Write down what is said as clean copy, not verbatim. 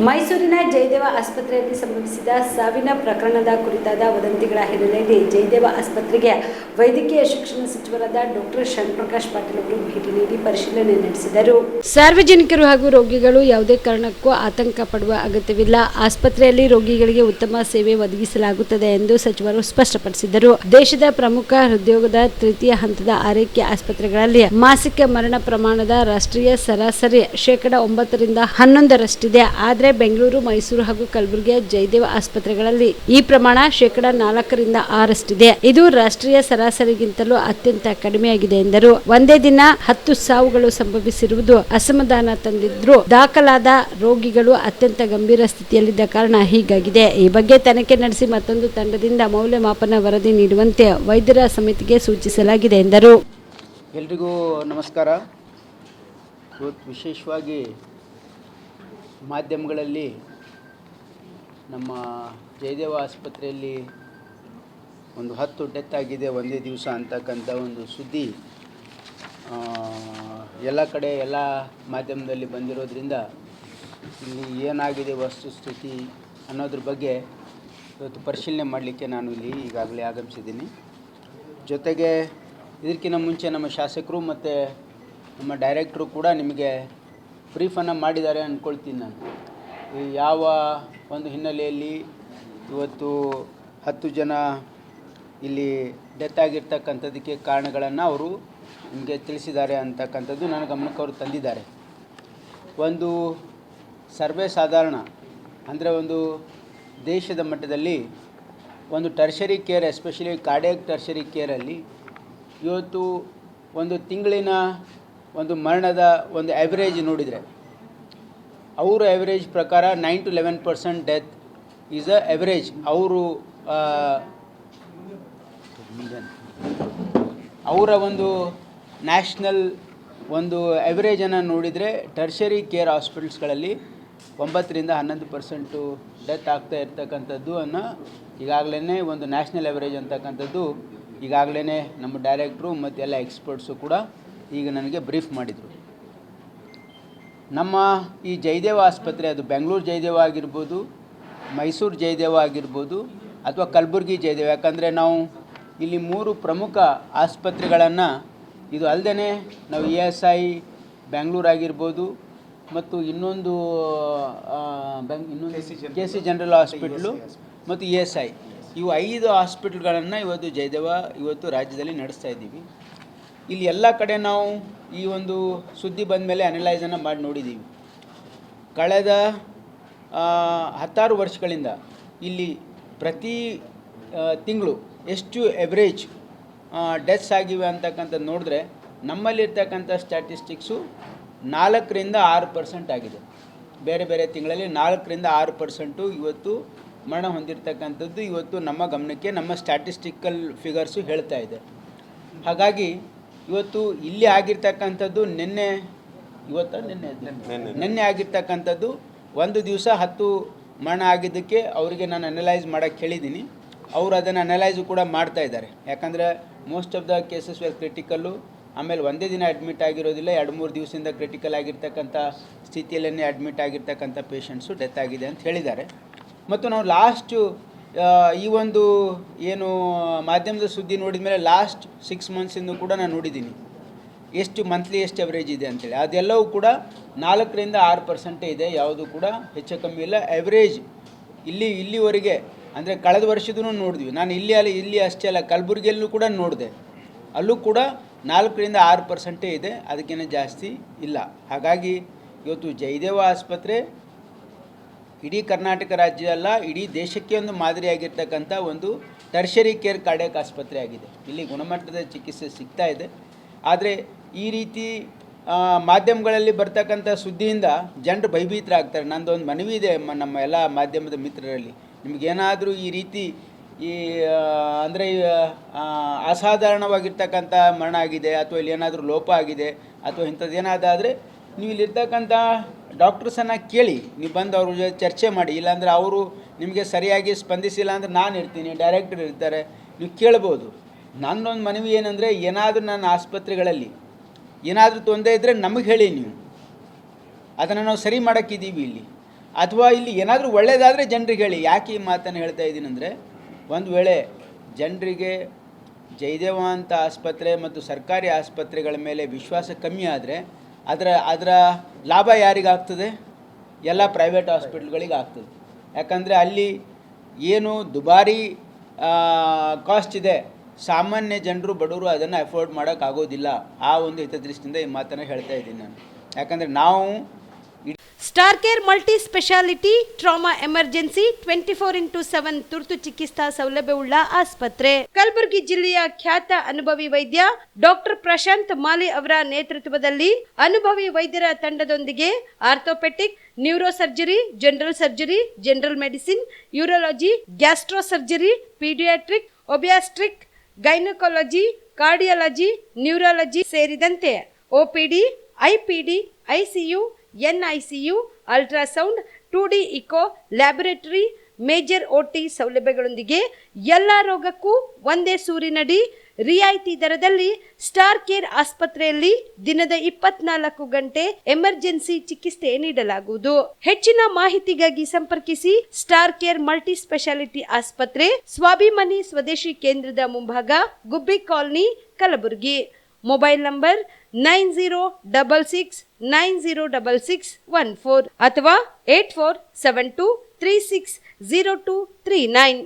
ಮೈಸೂರಿನ ಜಯದೇವ ಆಸ್ಪತ್ರೆಯಲ್ಲಿ ಸಂಭವಿಸಿದ ಸಾವಿನ ಪ್ರಕರಣದ ಕುರಿತಾದ ವದಂತಿಗಳ ಹಿನ್ನೆಲೆಯಲ್ಲಿ ಜಯದೇವ ಆಸ್ಪತ್ರೆಗೆ ವೈದ್ಯಕೀಯ ಶಿಕ್ಷಣ ಸಚಿವರಾದ ಡಾಕ್ಟರ್ ಶರಣಪ್ರಕಾಶ್ ಪಾಟೀಲ್ ಅವರು ಭೇಟಿ ನೀಡಿ ಪರಿಶೀಲನೆ ನಡೆಸಿದರು. ಸಾರ್ವಜನಿಕರು ಹಾಗೂ ರೋಗಿಗಳು ಯಾವುದೇ ಕಾರಣಕ್ಕೂ ಆತಂಕ ಪಡುವ ಅಗತ್ಯವಿಲ್ಲ. ಆಸ್ಪತ್ರೆಯಲ್ಲಿ ರೋಗಿಗಳಿಗೆ ಉತ್ತಮ ಸೇವೆ ಒದಗಿಸಲಾಗುತ್ತದೆ ಎಂದು ಸಚಿವರು ಸ್ಪಷ್ಟಪಡಿಸಿದರು. ದೇಶದ ಪ್ರಮುಖ ಹೃದ್ರೋಗದ ತೃತೀಯ ಹಂತದ ಆರೈಕೆ ಆಸ್ಪತ್ರೆಗಳಲ್ಲಿ ಮಾಸಿಕ ಮರಣ ಪ್ರಮಾಣದ ರಾಷ್ಟ್ರೀಯ ಸರಾಸರಿ 9% 11ರಷ್ಟಿದೆ. ಆದರೆ ಬೆಂಗಳೂರು, ಮೈಸೂರು ಹಾಗೂ ಕಲಬುರಗಿಯ ಜಯದೇವ ಆಸ್ಪತ್ರೆಗಳಲ್ಲಿ ಈ ಪ್ರಮಾಣ 4% 6ರಷ್ಟಿದೆ. ಇದು ರಾಷ್ಟ್ರೀಯ ಸರಾಸರಿಗಿಂತಲೂ ಅತ್ಯಂತ ಕಡಿಮೆಯಾಗಿದೆ ಎಂದರು. ಒಂದೇ ದಿನ 10 ಸಾವುಗಳು ಸಂಭವಿಸಿರುವುದು ಅಸಮಾಧಾನ ತಂದಿದ್ರು. ದಾಖಲಾದ ರೋಗಿಗಳು ಅತ್ಯಂತ ಗಂಭೀರ ಸ್ಥಿತಿಯಲ್ಲಿದ್ದ ಕಾರಣ ಹೀಗಾಗಿದೆ. ಈ ಬಗ್ಗೆ ತನಿಖೆ ನಡೆಸಿ ಮತ್ತೊಂದು ತಂಡದಿಂದ ಮೌಲ್ಯಮಾಪನ ವರದಿ ನೀಡುವಂತೆ ವೈದ್ಯರ ಸಮಿತಿಗೆ ಸೂಚಿಸಲಾಗಿದೆ ಎಂದರು. ಎಲ್ರಿಗೂ ನಮಸ್ಕಾರ. ವಿಶೇಷವಾಗಿ ಮಾಧ್ಯಮಗಳಲ್ಲಿ ನಮ್ಮ ಜಯದೇವ ಆಸ್ಪತ್ರೆಯಲ್ಲಿ ಒಂದು 10 ಡೆತ್ ಆಗಿದೆ ಒಂದೇ ದಿವಸ ಅಂತಕ್ಕಂಥ ಒಂದು ಸುದ್ದಿ ಎಲ್ಲ ಕಡೆ ಎಲ್ಲ ಮಾಧ್ಯಮದಲ್ಲಿ ಬಂದಿರೋದ್ರಿಂದ ಇಲ್ಲಿ ಏನಾಗಿದೆ ವಸ್ತುಸ್ಥಿತಿ ಅನ್ನೋದ್ರ ಬಗ್ಗೆ ಇವತ್ತು ಪರಿಶೀಲನೆ ಮಾಡಲಿಕ್ಕೆ ನಾನು ಇಲ್ಲಿ ಈಗಾಗಲೇ ಆಗಮಿಸಿದ್ದೀನಿ. ಜೊತೆಗೆ ಇದಕ್ಕಿಂತ ಮುಂಚೆ ನಮ್ಮ ಶಾಸಕರು ಮತ್ತು ನಮ್ಮ ಡೈರೆಕ್ಟ್ರು ಕೂಡ ನಿಮಗೆ ಬ್ರೀಫನ್ನು ಮಾಡಿದ್ದಾರೆ ಅಂದ್ಕೊಳ್ತೀನಿ. ನಾನು ಈ ಯಾವ ಒಂದು ಹಿನ್ನೆಲೆಯಲ್ಲಿ ಇವತ್ತು 10 ಜನ ಇಲ್ಲಿ ಡೆತ್ ಆಗಿರ್ತಕ್ಕಂಥದ್ದಕ್ಕೆ ಕಾರಣಗಳನ್ನು ಅವರು ನಿಮಗೆ ತಿಳಿಸಿದ್ದಾರೆ ಅಂತಕ್ಕಂಥದ್ದು ನನ್ನ ಗಮನಕ್ಕೆ ಅವರು ತಂದಿದ್ದಾರೆ. ಒಂದು ಸರ್ವೇ ಸಾಧಾರಣ ಅಂದರೆ ಒಂದು ದೇಶದ ಮಟ್ಟದಲ್ಲಿ ಒಂದು tertiary care, especially cardiac tertiary ಕೇರಲ್ಲಿ ಇವತ್ತು ಒಂದು ತಿಂಗಳಿನ ಒಂದು ಮರಣದ ಒಂದು ಆ್ಯಾವ್ರೇಜ್ ನೋಡಿದರೆ ಅವರ ಆ್ಯಾವ್ರೇಜ್ ಪ್ರಕಾರ 9 to 11% death is a average. ಅವರ ಒಂದು ನ್ಯಾಷನಲ್ ಒಂದು ಆ್ಯಾವ್ರೇಜನ್ನು ನೋಡಿದರೆ ಟರ್ಷರಿ ಕೇರ್ ಹಾಸ್ಪಿಟಲ್ಸ್ಗಳಲ್ಲಿ 9 to 11% ಡೆತ್ ಆಗ್ತಾ ಇರ್ತಕ್ಕಂಥದ್ದು ಈಗಾಗಲೇ ಒಂದು ನ್ಯಾಷನಲ್ ಆ್ಯಾವ್ರೇಜ್ ಅಂತಕ್ಕಂಥದ್ದು ಈಗಾಗಲೇ ನಮ್ಮ ಡೈರೆಕ್ಟ್ರು ಮತ್ತು ಎಲ್ಲ ಎಕ್ಸ್ಪರ್ಟ್ಸು ಕೂಡ ಈಗ ನನಗೆ ಬ್ರೀಫ್ ಮಾಡಿದರು. ನಮ್ಮ ಈ ಜಯದೇವ ಆಸ್ಪತ್ರೆ, ಅದು ಬೆಂಗಳೂರು ಜಯದೇವ ಆಗಿರ್ಬೋದು, ಮೈಸೂರು ಜಯದೇವ ಆಗಿರ್ಬೋದು ಅಥವಾ ಕಲಬುರಗಿ ಜಯದೇವ, ಯಾಕಂದರೆ ನಾವು ಇಲ್ಲಿ 3 ಪ್ರಮುಖ ಆಸ್ಪತ್ರೆಗಳನ್ನು ಇದು ಅಲ್ಲದೆ ನಾವು ESI ಬೆಂಗಳೂರು ಆಗಿರ್ಬೋದು ಮತ್ತು ಇನ್ನೊಂದು KC ಜನರಲ್ ಹಾಸ್ಪಿಟ್ಲು ಮತ್ತು ESI, ಇವು 5 ಹಾಸ್ಪಿಟ್ಲ್ಗಳನ್ನು ಇವತ್ತು ಜಯದೇವ ಇವತ್ತು ರಾಜ್ಯದಲ್ಲಿ ನಡೆಸ್ತಾ ಇದ್ದೀವಿ. ಇಲ್ಲಿ ಎಲ್ಲ ಕಡೆ ನಾವು ಈ ಒಂದು ಸುದ್ದಿ ಬಂದ ಮೇಲೆ ಅನಲೈಸನ್ನು ಮಾಡಿ ನೋಡಿದ್ದೀವಿ. ಕಳೆದ 16 ವರ್ಷಗಳಿಂದ ಇಲ್ಲಿ ಪ್ರತಿ ತಿಂಗಳು ಎಷ್ಟು ಎವ್ರೇಜ್ ಡೆತ್ಸ್ ಆಗಿವೆ ಅಂತಕ್ಕಂಥದ್ದು ನೋಡಿದ್ರೆ ನಮ್ಮಲ್ಲಿರ್ತಕ್ಕಂಥ ಸ್ಟ್ಯಾಟಿಸ್ಟಿಕ್ಸು 4% 6% ಆಗಿದೆ. ಬೇರೆ ಬೇರೆ ತಿಂಗಳಲ್ಲಿ 4% 6% ಇವತ್ತು ಮರಣ ಹೊಂದಿರತಕ್ಕಂಥದ್ದು ಇವತ್ತು ನಮ್ಮ ಗಮನಕ್ಕೆ ನಮ್ಮ ಸ್ಟ್ಯಾಟಿಸ್ಟಿಕಲ್ ಫಿಗರ್ಸು ಹೇಳ್ತಾ ಇದೆ. ಹಾಗಾಗಿ ಇವತ್ತು ಇಲ್ಲಿ ಆಗಿರ್ತಕ್ಕಂಥದ್ದು ನಿನ್ನೆ ಆಗಿರ್ತಕ್ಕಂಥದ್ದು ಒಂದು ದಿವಸ 10 ಮರಣ ಆಗಿದ್ದಕ್ಕೆ ಅವರಿಗೆ ನಾನು ಅನಲೈಸ್ ಮಾಡೋಕ್ಕೆ ಹೇಳಿದ್ದೀನಿ. ಅವರು ಅದನ್ನು ಅನಲೈಸು ಕೂಡ ಮಾಡ್ತಾ ಇದ್ದಾರೆ. ಯಾಕಂದರೆ most of the cases were critical, ಆಮೇಲೆ ಒಂದೇ ದಿನ ಅಡ್ಮಿಟ್ ಆಗಿರೋದಿಲ್ಲ, 2-3 ದಿವಸದಿಂದ ಕ್ರಿಟಿಕಲ್ ಆಗಿರ್ತಕ್ಕಂಥ ಸ್ಥಿತಿಯಲ್ಲೇ ಅಡ್ಮಿಟ್ ಆಗಿರ್ತಕ್ಕಂಥ ಪೇಷಂಟ್ಸು ಡೆತ್ ಆಗಿದೆ ಅಂತ ಹೇಳಿದ್ದಾರೆ. ಮತ್ತು ನಾವು ಲಾಸ್ಟು ಈ ಒಂದು ಏನು ಮಾಧ್ಯಮದ ಸುದ್ದಿ ನೋಡಿದ ಮೇಲೆ ಲಾಸ್ಟ್ 6 ಮಂತ್ಸಿಂದ ಕೂಡ ನಾನು ನೋಡಿದ್ದೀನಿ ಎಷ್ಟು ಮಂತ್ಲಿ ಎಷ್ಟು ಎವ್ರೇಜ್ ಇದೆ ಅಂತೇಳಿ. ಅದೆಲ್ಲವೂ ಕೂಡ 4% 6% ಇದೆ, ಯಾವುದು ಕೂಡ ಹೆಚ್ಚು ಕಮ್ಮಿ ಇಲ್ಲ. ಎವ್ರೇಜ್ ಇಲ್ಲಿವರೆಗೆ ಅಂದರೆ ಕಳೆದ ವರ್ಷದೂ ನೋಡಿದ್ವಿ. ನಾನು ಇಲ್ಲಿ ಅಷ್ಟೇ ಅಲ್ಲ, ಕಲಬುರಗಿಯಲ್ಲೂ ಕೂಡ ನೋಡಿದೆ, ಅಲ್ಲೂ ಕೂಡ 4% 6% ಇದೆ, ಅದಕ್ಕಿಂತ ಜಾಸ್ತಿ ಇಲ್ಲ. ಹಾಗಾಗಿ ಇವತ್ತು ಜಯದೇವ ಆಸ್ಪತ್ರೆ ಇಡೀ ಕರ್ನಾಟಕ ರಾಜ್ಯ ಅಲ್ಲ, ಇಡೀ ದೇಶಕ್ಕೆ ಒಂದು ಮಾದರಿಯಾಗಿರ್ತಕ್ಕಂಥ ಒಂದು ಟರ್ಷರಿ ಕೇರ್ ಕಾರ್ಡಿಯಾಕ್ ಆಸ್ಪತ್ರೆ ಆಗಿದೆ. ಇಲ್ಲಿ ಗುಣಮಟ್ಟದ ಚಿಕಿತ್ಸೆ ಸಿಗ್ತಾ ಇದೆ. ಆದರೆ ಈ ರೀತಿ ಮಾಧ್ಯಮಗಳಲ್ಲಿ ಬರ್ತಕ್ಕಂಥ ಸುದ್ದಿಯಿಂದ ಜನರು ಭಯಭೀತರಾಗ್ತಾರೆ. ನಂದೊಂದು ಮನವಿ ಇದೆ ನಮ್ಮ ಎಲ್ಲ ಮಾಧ್ಯಮದ ಮಿತ್ರರಲ್ಲಿ, ನಿಮಗೇನಾದರೂ ಈ ರೀತಿ ಅಂದರೆ ಅಸಾಧಾರಣವಾಗಿರ್ತಕ್ಕಂಥ ಮರಣ ಆಗಿದೆ ಅಥವಾ ಇಲ್ಲಿ ಏನಾದರೂ ಲೋಪ ಆಗಿದೆ ಅಥವಾ ಇಂಥದ್ದು ಏನಾದಾದರೆ ನೀವು ಇಲ್ಲಿರ್ತಕ್ಕಂಥ ಡಾಕ್ಟರ್ಸನ್ನು ಕೇಳಿ, ನೀವು ಬಂದು ಅವ್ರ ಜೊತೆ ಚರ್ಚೆ ಮಾಡಿ. ಇಲ್ಲಾಂದರೆ ಅವರು ನಿಮಗೆ ಸರಿಯಾಗಿ ಸ್ಪಂದಿಸಿಲ್ಲ ಅಂದರೆ ನಾನು ಇರ್ತೀನಿ, ಡೈರೆಕ್ಟರ್ ಇರ್ತಾರೆ, ನೀವು ಕೇಳ್ಬೋದು. ನನ್ನೊಂದು ಮನವಿ ಏನಂದರೆ, ಏನಾದರೂ ನನ್ನ ಆಸ್ಪತ್ರೆಗಳಲ್ಲಿ ಏನಾದರೂ ತೊಂದರೆ ಇದ್ದರೆ ನಮಗೆ ಹೇಳಿ, ನೀವು ಅದನ್ನು ನಾವು ಸರಿ ಮಾಡೋಕ್ಕಿದ್ದೀವಿ ಇಲ್ಲಿ. ಅಥವಾ ಇಲ್ಲಿ ಏನಾದರೂ ಒಳ್ಳೆಯದಾದರೆ ಜನರಿಗೆ ಹೇಳಿ. ಯಾಕೆ ಈ ಮಾತನ್ನು ಹೇಳ್ತಾ ಇದ್ದೀನಿ ಅಂದರೆ, ಒಂದು ವೇಳೆ ಜನರಿಗೆ ಜಯದೇವ ಅಂತ ಆಸ್ಪತ್ರೆ ಮತ್ತು ಸರ್ಕಾರಿ ಆಸ್ಪತ್ರೆಗಳ ಮೇಲೆ ವಿಶ್ವಾಸ ಕಮ್ಮಿ ಆದರೆ ಅದರ ಲಾಭ ಯಾರಿಗಾಗ್ತದೆ? ಎಲ್ಲ ಪ್ರೈವೇಟ್ ಹಾಸ್ಪಿಟ್ಲ್ಗಳಿಗೆ ಆಗ್ತದೆ. ಯಾಕಂದರೆ ಅಲ್ಲಿ ಏನು ದುಬಾರಿ ಕಾಸ್ಟ್ ಇದೆ, ಸಾಮಾನ್ಯ ಜನರು ಬಡವರು ಅದನ್ನು ಅಫೋರ್ಡ್ ಮಾಡೋಕ್ಕಾಗೋದಿಲ್ಲ. ಆ ಒಂದು ಹಿತದೃಷ್ಟಿಯಿಂದ ಈ ಮಾತನ್ನು ಹೇಳ್ತಾ ಇದ್ದೀನಿ ನಾನು. ಯಾಕಂದರೆ ನಾವು star care multi speciality trauma emergency 24x7 ತುರ್ತು ಚಿಕಿತ್ಸಾ ಸೌಲಭ್ಯವುಳ್ಳ ಆಸ್ಪತ್ರೆ. ಕಲಬುರಗಿ ಜಿಲ್ಲೆಯ ಖ್ಯಾತ ಅನುಭವಿ ವೈದ್ಯ ಡಾಕ್ಟರ್ ಪ್ರಶಾಂತ್ ಮಾಲಿ ಅವರ ನೇತೃತ್ವದಲ್ಲಿ ಅನುಭವಿ ವೈದ್ಯರ ತಂಡದೊಂದಿಗೆ orthopaedic, neuro surgery, general surgery, general medicine, urology, gastro surgery, paediatric, obstetric, gynaecology, cardiology, neurology ಸೇರಿದಂತೆ OPD, IPD, ICU, NICU, ultrasound, 2D echo, laboratory, major OT ಸೌಲಭ್ಯಗಳೊಂದಿಗೆ ಎಲ್ಲ ರೋಗಕ್ಕೂ ಒಂದೇ ಸೂರಿನಡಿ ರಿಯಾಯಿತಿ ದರದಲ್ಲಿ ಸ್ಟಾರ್ ಕೇರ್ ಆಸ್ಪತ್ರೆಯಲ್ಲಿ ದಿನದ 24 ಗಂಟೆ ಎಮರ್ಜೆನ್ಸಿ ಚಿಕಿತ್ಸೆ ನೀಡಲಾಗುವುದು. ಹೆಚ್ಚಿನ ಮಾಹಿತಿಗಾಗಿ ಸಂಪರ್ಕಿಸಿ ಸ್ಟಾರ್ ಕೇರ್ ಮಲ್ಟಿ ಸ್ಪೆಷಾಲಿಟಿ ಆಸ್ಪತ್ರೆ, ಸ್ವಾಭಿಮಾನಿ ಸ್ವದೇಶಿ ಕೇಂದ್ರದ ಮುಂಭಾಗ, ಗುಬ್ಬಿ ಕಾಲನಿ, ಕಲಬುರಗಿ. ಮೊಬೈಲ್ ನಂಬರ್ 9066906614 ಅಥವಾ 8472360239.